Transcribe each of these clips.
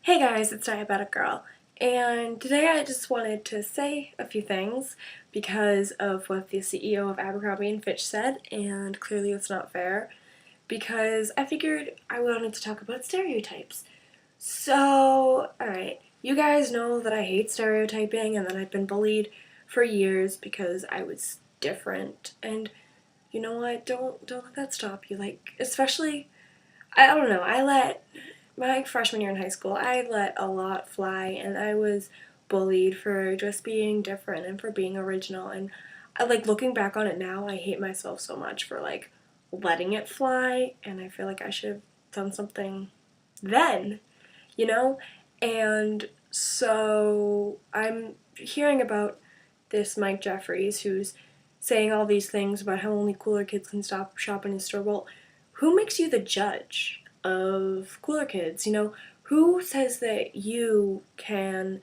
Hey guys, it's Diabetic Girl, and today I just wanted to say a few things because of what the CEO of Abercrombie & Fitch said, and clearly it's not fair, because I figured I wanted to talk about stereotypes. So, alright, you guys know that I hate stereotyping and that I've been bullied for years because I was different, and you know what, don't let that stop you, especially, I don't know, my freshman year in high school, I let a lot fly, and I was bullied for just being different and for being original. And looking back on it now, I hate myself so much for letting it fly, and I feel like I should have done something then, you know? And so I'm hearing about this Mike Jeffries who's saying all these things about how only cooler kids can stop shop in his store. Well, who makes you the judge of cooler kids? Who says that you can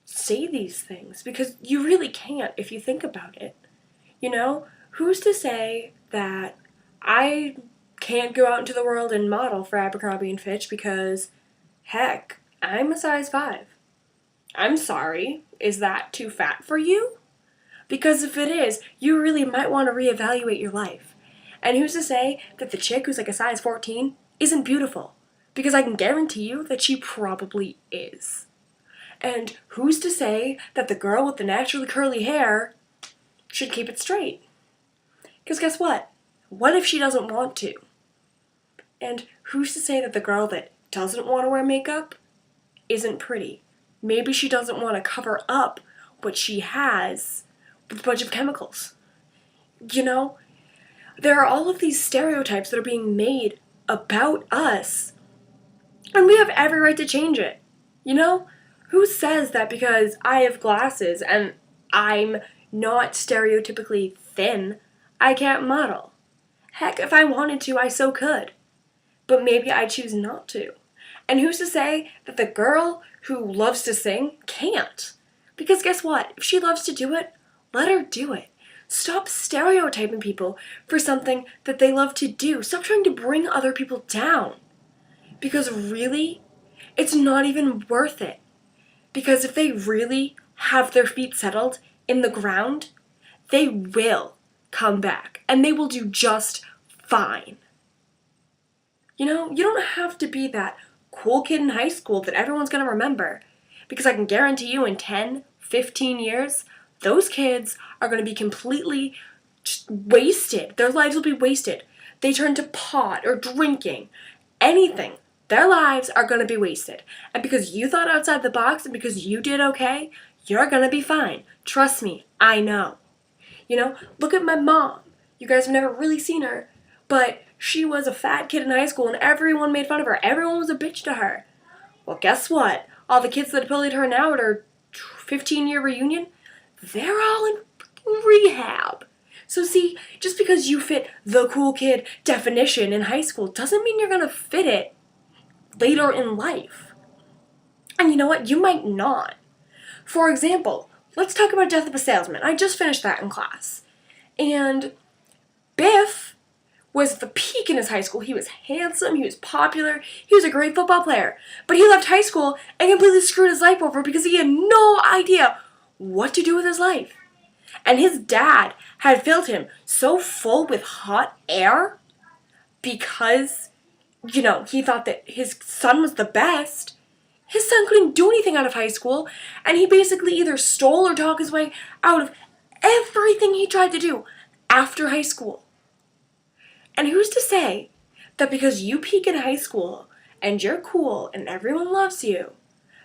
say these things? Because you really can't if you think about it. Who's to say that I can't go out into the world and model for Abercrombie & Fitch because, heck, I'm a size 5. I'm sorry, is that too fat for you? Because if it is, you really might want to reevaluate your life. And who's to say that the chick who's like a size 14 isn't beautiful? Because I can guarantee you that she probably is. And who's to say that the girl with the naturally curly hair should keep it straight? Because guess what? What if she doesn't want to? And who's to say that the girl that doesn't want to wear makeup isn't pretty? Maybe she doesn't want to cover up what she has with a bunch of chemicals. There are all of these stereotypes that are being made about us, and we have every right to change it. Who says that because I have glasses and I'm not stereotypically thin, I can't model? Heck, if I wanted to, I so could. But maybe I choose not to. And who's to say that the girl who loves to sing can't? Because guess what? If she loves to do it, let her do it. Stop stereotyping people for something that they love to do. Stop trying to bring other people down. Because really, it's not even worth it. Because if they really have their feet settled in the ground, they will come back. And they will do just fine. You don't have to be that cool kid in high school that everyone's going to remember. Because I can guarantee you in 10, 15 years, those kids are going to be completely wasted. Their lives will be wasted. They turn to pot or drinking, anything. Their lives are going to be wasted. And because you thought outside the box and because you did okay, you're going to be fine. Trust me, I know. Look at my mom. You guys have never really seen her, but she was a fat kid in high school and everyone made fun of her. Everyone was a bitch to her. Well, guess what? All the kids that bullied her now at her 15-year reunion, they're all in rehab. So see, just because you fit the cool kid definition in high school doesn't mean you're going to fit it later in life. And you know what? You might not. For example, let's talk about Death of a Salesman. I just finished that in class. And Biff was at the peak in his high school. He was handsome, he was popular, he was a great football player. But he left high school and completely screwed his life over because he had no idea what to do with his life. And his dad had filled him so full with hot air because, he thought that his son was the best. His son couldn't do anything out of high school, and he basically either stole or talked his way out of everything he tried to do after high school. And who's to say that because you peak in high school and you're cool and everyone loves you,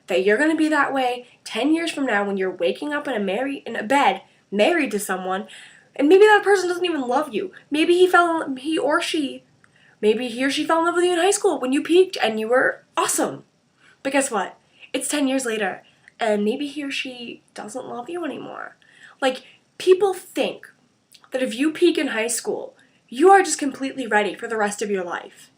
that you're going to be that way 10 years from now when you're waking up in a bed married to someone, and maybe that person doesn't even love you. Maybe he or she fell in love with you in high school when you peaked and you were awesome. But guess what? It's 10 years later, and maybe he or she doesn't love you anymore. People think that if you peak in high school, you are just completely ready for the rest of your life.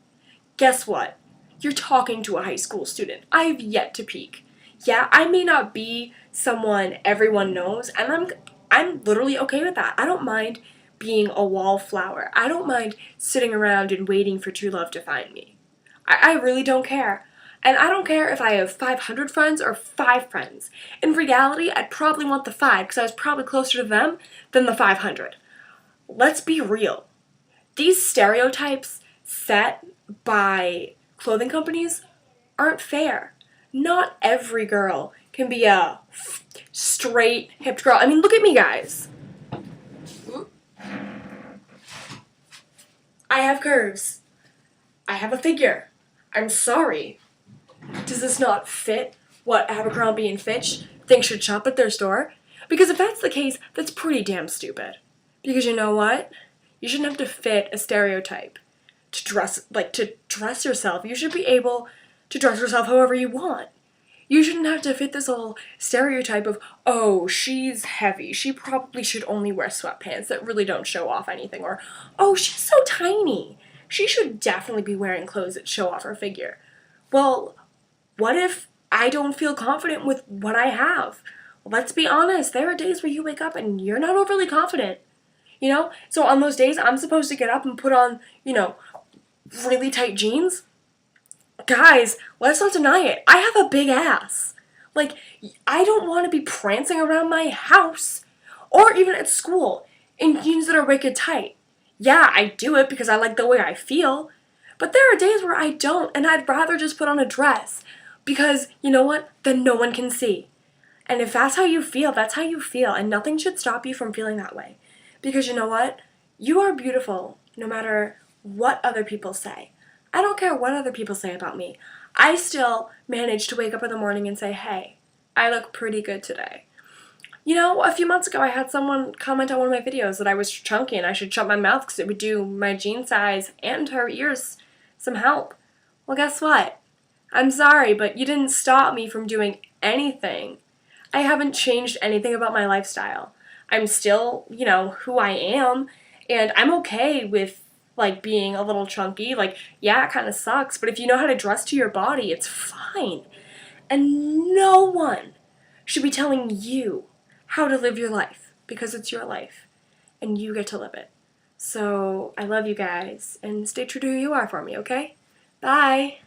Guess what? You're talking to a high school student. I have yet to peak. Yeah, I may not be someone everyone knows, and I'm literally okay with that. I don't mind being a wallflower. I don't mind sitting around and waiting for true love to find me. I really don't care. And I don't care if I have 500 friends or 5 friends. In reality, I'd probably want the 5 because I was probably closer to them than the 500. Let's be real. These stereotypes set by clothing companies aren't fair. Not every girl can be a straight, hipped girl. I mean, look at me, guys. I have curves. I have a figure. I'm sorry. Does this not fit what Abercrombie and Fitch think should shop at their store? Because if that's the case, that's pretty damn stupid. Because you know what? You shouldn't have to fit a stereotype to dress yourself. You should be able to dress yourself however you want. You shouldn't have to fit this whole stereotype of, oh, she's heavy. She probably should only wear sweatpants that really don't show off anything. Or, oh, she's so tiny. She should definitely be wearing clothes that show off her figure. Well, what if I don't feel confident with what I have? Let's be honest. There are days where you wake up and you're not overly confident. You know? So on those days, I'm supposed to get up and put on, really tight jeans. Guys, let's not deny it. I have a big ass. Like, I don't want to be prancing around my house or even at school in jeans that are wicked tight. Yeah, I do it because I like the way I feel. But there are days where I don't, and I'd rather just put on a dress because, you know what? Then no one can see. And if that's how you feel, that's how you feel, and nothing should stop you from feeling that way. Because you know what? You are beautiful no matter what other people say. I don't care what other people say about me. I still manage to wake up in the morning and say, hey, I look pretty good today. You know, a few months ago I had someone comment on one of my videos that I was chunky and I should shut my mouth because it would do my jean size and her ears some help. Well, guess what? I'm sorry, but you didn't stop me from doing anything. I haven't changed anything about my lifestyle. I'm still, who I am, and I'm okay with, being a little chunky. Yeah, it kind of sucks, but if you know how to dress to your body, it's fine. And no one should be telling you how to live your life, because it's your life, and you get to live it. So, I love you guys, and stay true to who you are for me, okay? Bye!